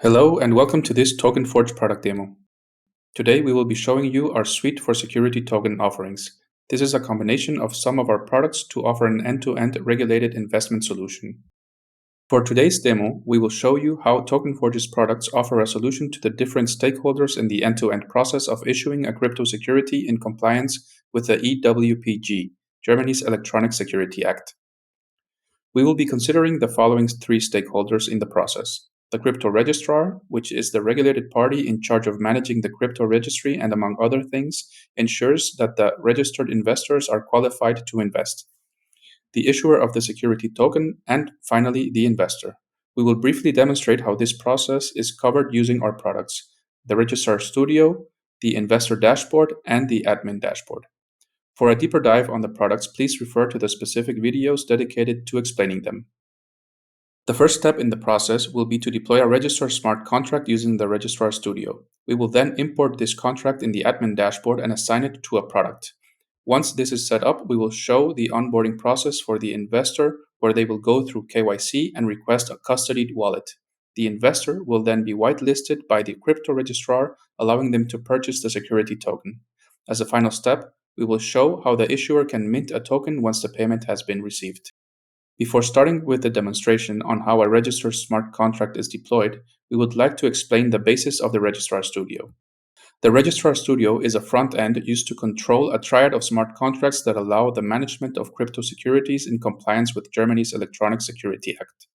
Hello and welcome to this tokenforge product demo. Today we will be showing you our suite for security token offerings. This is a combination of some of our products to offer an end-to-end regulated investment solution. For today's demo, we will show you how tokenforge's products offer a solution to the different stakeholders in the end-to-end process of issuing a crypto security in compliance with the EWPG, Germany's Electronic Security Act. We will be considering the following three stakeholders in the process: the crypto registrar, which is the regulated party in charge of managing the crypto registry and, among other things, ensures that the registered investors are qualified to invest; the issuer of the security token; and finally, the investor. We will briefly demonstrate how this process is covered using our products: the Registrar Studio, the Investor Dashboard, and the Admin Dashboard. For a deeper dive on the products, please refer to the specific videos dedicated to explaining them. The first step in the process will be to deploy a Registrar smart contract using the Registrar Studio. We will then import this contract in the Admin Dashboard and assign it to a product. Once this is set up, we will show the onboarding process for the investor, where they will go through KYC and request a custodied wallet. The investor will then be whitelisted by the crypto registrar, allowing them to purchase the security token. As a final step, we will show how the issuer can mint a token once the payment has been received. Before starting with the demonstration on how a Registrar smart contract is deployed, we would like to explain the basis of the Registrar Studio. The Registrar Studio is a front end used to control a triad of smart contracts that allow the management of crypto securities in compliance with Germany's Electronic Security Act.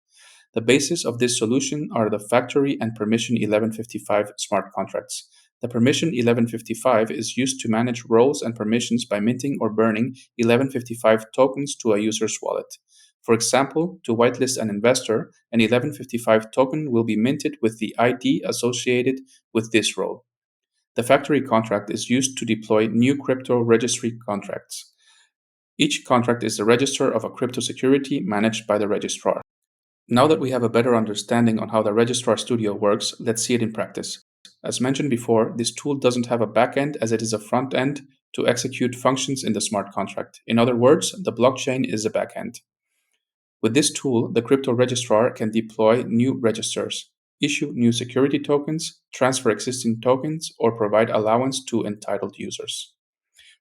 The basis of this solution are the Factory and Permission 1155 smart contracts. The Permission 1155 is used to manage roles and permissions by minting or burning 1155 tokens to a user's wallet. For example, to whitelist an investor, an 1155 token will be minted with the ID associated with this role. The factory contract is used to deploy new crypto registry contracts. Each contract is the register of a crypto security managed by the registrar. Now that we have a better understanding on how the Registrar Studio works, let's see it in practice. As mentioned before, this tool doesn't have a backend as it is a front end to execute functions in the smart contract. In other words, the blockchain is a backend. With this tool, the crypto registrar can deploy new registers, issue new security tokens, transfer existing tokens, or provide allowance to entitled users.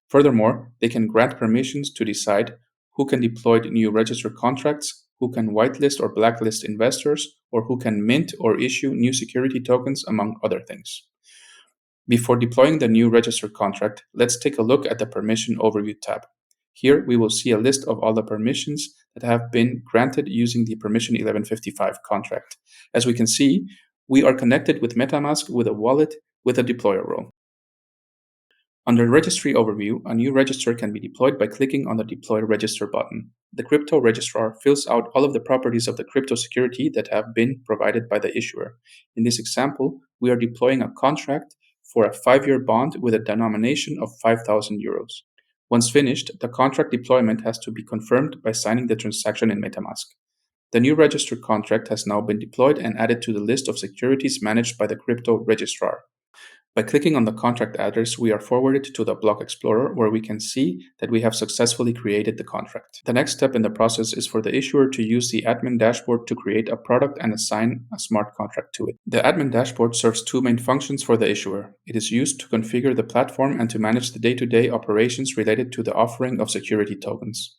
Furthermore, they can grant permissions to decide who can deploy new register contracts, who can whitelist or blacklist investors, or who can mint or issue new security tokens, among other things. Before deploying the new register contract, let's take a look at the Permission Overview tab. Here we will see a list of all the permissions that have been granted using the Permission 1155 contract. As we can see, we are connected with MetaMask with a wallet with a deployer role. Under Registry Overview, a new register can be deployed by clicking on the Deploy Register button. The crypto registrar fills out all of the properties of the crypto security that have been provided by the issuer. In this example, we are deploying a contract for a 5-year bond with a denomination of 5,000 euros. Once finished, the contract deployment has to be confirmed by signing the transaction in MetaMask. The new registered contract has now been deployed and added to the list of securities managed by the crypto registrar. By clicking on the contract address, we are forwarded to the Block Explorer, where we can see that we have successfully created the contract. The next step in the process is for the issuer to use the Admin Dashboard to create a product and assign a smart contract to it. The Admin Dashboard serves two main functions for the issuer. It is used to configure the platform and to manage the day-to-day operations related to the offering of security tokens.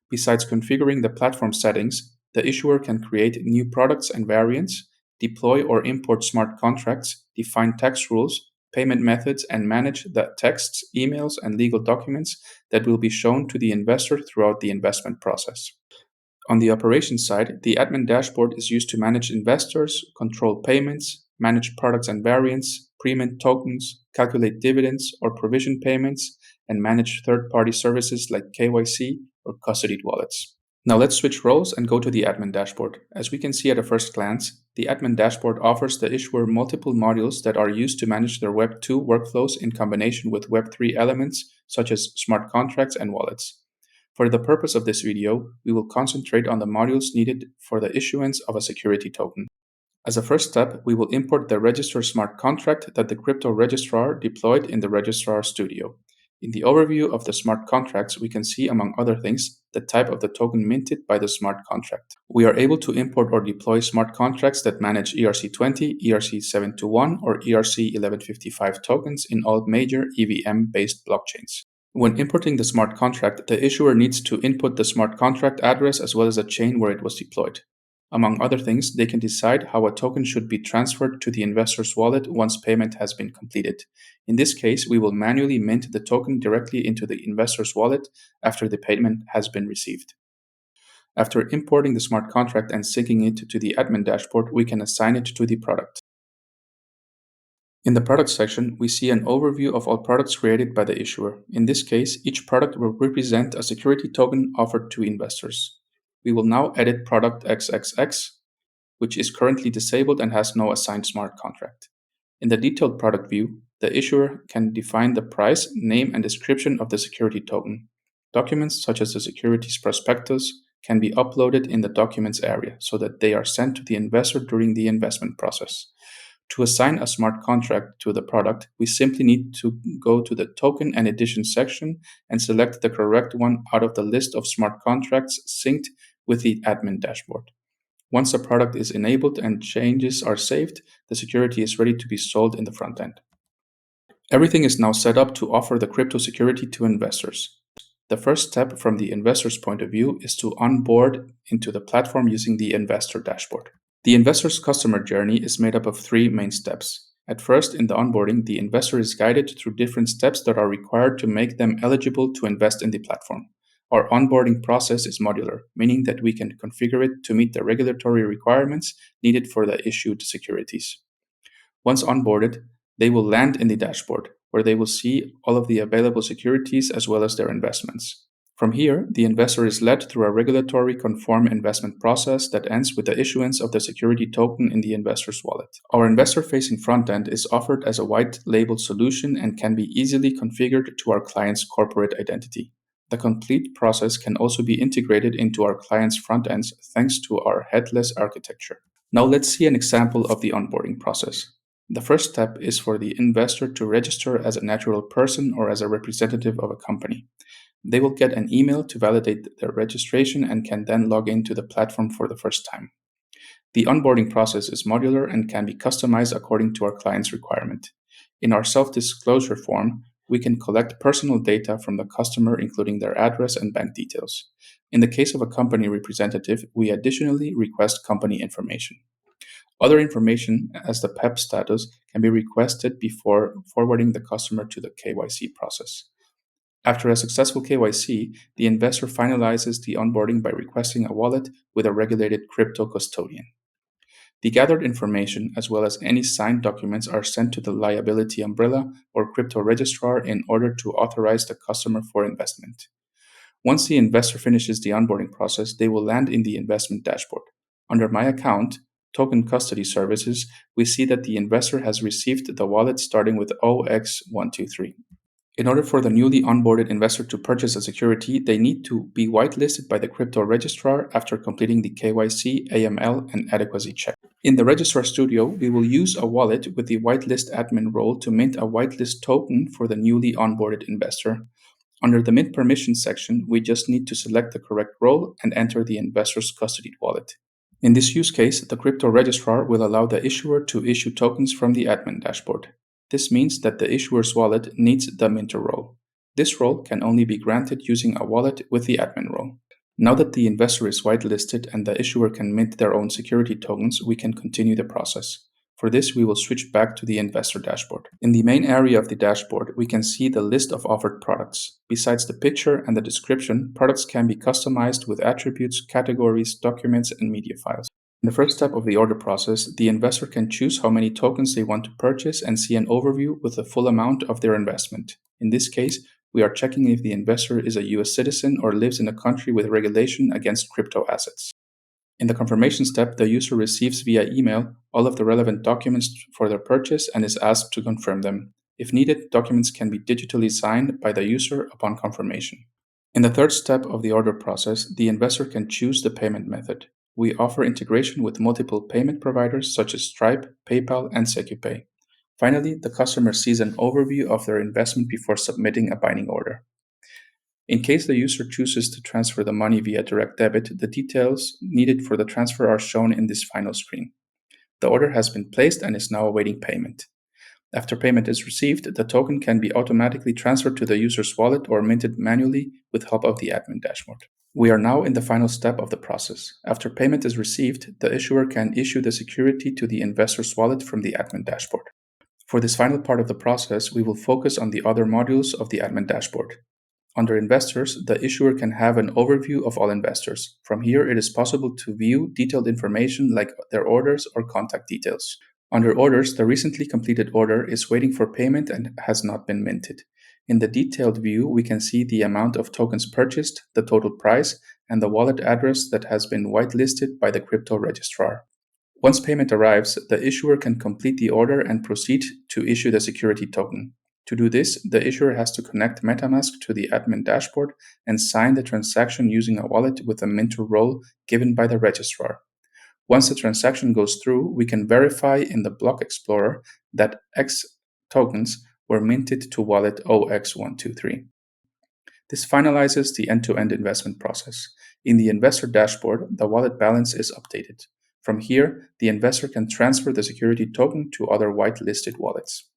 Besides configuring the platform settings, the issuer can create new products and variants, deploy or import smart contracts, define tax rules, payment methods, and manage the texts, emails, and legal documents that will be shown to the investor throughout the investment process. On the operations side, the Admin Dashboard is used to manage investors, control payments, manage products and variants, pre-mint tokens, calculate dividends or provision payments, and manage third-party services like KYC or custodied wallets. Now let's switch roles and go to the Admin Dashboard. As we can see at a first glance, the Admin Dashboard offers the issuer multiple modules that are used to manage their Web 2 workflows in combination with Web 3 elements such as smart contracts and wallets. For the purpose of this video, we will concentrate on the modules needed for the issuance of a security token. As a first step, we will import the Register smart contract that the crypto registrar deployed in the Registrar Studio. In the overview of the smart contracts, we can see, among other things, the type of the token minted by the smart contract. We are able to import or deploy smart contracts that manage ERC20, ERC721, or ERC1155 tokens in all major EVM-based blockchains. When importing the smart contract, the issuer needs to input the smart contract address as well as a chain where it was deployed. Among other things, they can decide how a token should be transferred to the investor's wallet once payment has been completed. In this case, we will manually mint the token directly into the investor's wallet after the payment has been received. After importing the smart contract and syncing it to the admin dashboard, we can assign it to the product. In the product section, we see an overview of all products created by the issuer. In this case, each product will represent a security token offered to investors. We will now edit product XXX, which is currently disabled and has no assigned smart contract. In the detailed product view, the issuer can define the price, name, and description of the security token. Documents such as the securities prospectus can be uploaded in the documents area so that they are sent to the investor during the investment process. To assign a smart contract to the product, we simply need to go to the Token and Edition section and select the correct one out of the list of smart contracts synced with the admin dashboard. Once a product is enabled and changes are saved, the security is ready to be sold in the front end. Everything is now set up to offer the crypto security to investors. The first step from the investor's point of view is to onboard into the platform using the investor dashboard. The investor's customer journey is made up of 3 main steps. At first, in the onboarding, the investor is guided through different steps that are required to make them eligible to invest in the platform. Our onboarding process is modular, meaning that we can configure it to meet the regulatory requirements needed for the issued securities. Once onboarded, they will land in the dashboard, where they will see all of the available securities as well as their investments. From here, the investor is led through a regulatory conform investment process that ends with the issuance of the security token in the investor's wallet. Our investor-facing front end is offered as a white label solution and can be easily configured to our client's corporate identity. The complete process can also be integrated into our client's front ends thanks to our headless architecture. Now let's see an example of the onboarding process. The first step is for the investor to register as a natural person or as a representative of a company. They will get an email to validate their registration and can then log into the platform for the first time. The onboarding process is modular and can be customized according to our client's requirement. In our self-disclosure form, we can collect personal data from the customer, including their address and bank details. In the case of a company representative, we additionally request company information. Other information, as the PEP status, can be requested before forwarding the customer to the KYC process. After a successful KYC, the investor finalizes the onboarding by requesting a wallet with a regulated crypto custodian. The gathered information, as well as any signed documents, are sent to the liability umbrella or crypto registrar in order to authorize the customer for investment. Once the investor finishes the onboarding process, they will land in the investment dashboard. Under My Account, Token Custody Services, we see that the investor has received the wallet starting with OX123. In order for the newly onboarded investor to purchase a security, they need to be whitelisted by the crypto registrar after completing the KYC, AML, and adequacy check. In the Registrar Studio, we will use a wallet with the whitelist admin role to mint a whitelist token for the newly onboarded investor. Under the Mint Permissions section, we just need to select the correct role and enter the investor's custodied wallet. In this use case, the crypto registrar will allow the issuer to issue tokens from the admin dashboard. This means that the issuer's wallet needs the minter role. This role can only be granted using a wallet with the admin role. Now that the investor is whitelisted and the issuer can mint their own security tokens, we can continue the process. For this, we will switch back to the investor dashboard. In the main area of the dashboard, we can see the list of offered products. Besides the picture and the description, products can be customized with attributes, categories, documents, and media files. In the first step of the order process, the investor can choose how many tokens they want to purchase and see an overview with the full amount of their investment. In this case, we are checking if the investor is a US citizen or lives in a country with regulation against crypto assets. In the confirmation step, the user receives via email all of the relevant documents for their purchase and is asked to confirm them. If needed, documents can be digitally signed by the user upon confirmation. In the third step of the order process, the investor can choose the payment method. We offer integration with multiple payment providers such as Stripe, PayPal, and SecuPay. Finally, the customer sees an overview of their investment before submitting a binding order. In case the user chooses to transfer the money via direct debit, the details needed for the transfer are shown in this final screen. The order has been placed and is now awaiting payment. After payment is received, the token can be automatically transferred to the user's wallet or minted manually with help of the admin dashboard. We are now in the final step of the process. After payment is received, the issuer can issue the security to the investor's wallet from the admin dashboard. For this final part of the process, we will focus on the other modules of the admin dashboard. Under Investors, the issuer can have an overview of all investors. From here, it is possible to view detailed information like their orders or contact details. Under Orders, the recently completed order is waiting for payment and has not been minted. In the detailed view, we can see the amount of tokens purchased, the total price, and the wallet address that has been whitelisted by the crypto registrar. Once payment arrives, the issuer can complete the order and proceed to issue the security token. To do this, the issuer has to connect MetaMask to the admin dashboard and sign the transaction using a wallet with a minter role given by the registrar. Once the transaction goes through, we can verify in the block explorer that X tokens were minted to wallet OX123. This finalizes the end-to-end investment process. In the investor dashboard, the wallet balance is updated. From here, the investor can transfer the security token to other whitelisted wallets.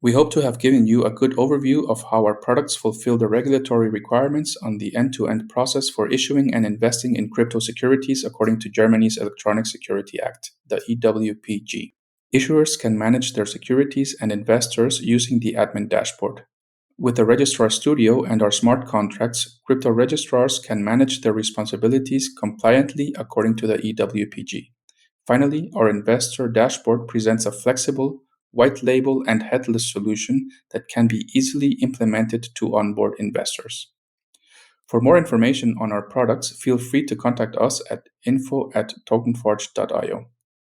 We hope to have given you a good overview of how our products fulfill the regulatory requirements on the end-to-end process for issuing and investing in crypto securities according to Germany's Electronic Security Act, the EWPG. Issuers can manage their securities and investors using the admin dashboard. With the Registrar Studio and our smart contracts, crypto registrars can manage their responsibilities compliantly according to the EWPG. Finally, our investor dashboard presents a flexible, white label, and headless solution that can be easily implemented to onboard investors. For more information on our products, feel free to contact us at info@tokenforge.io.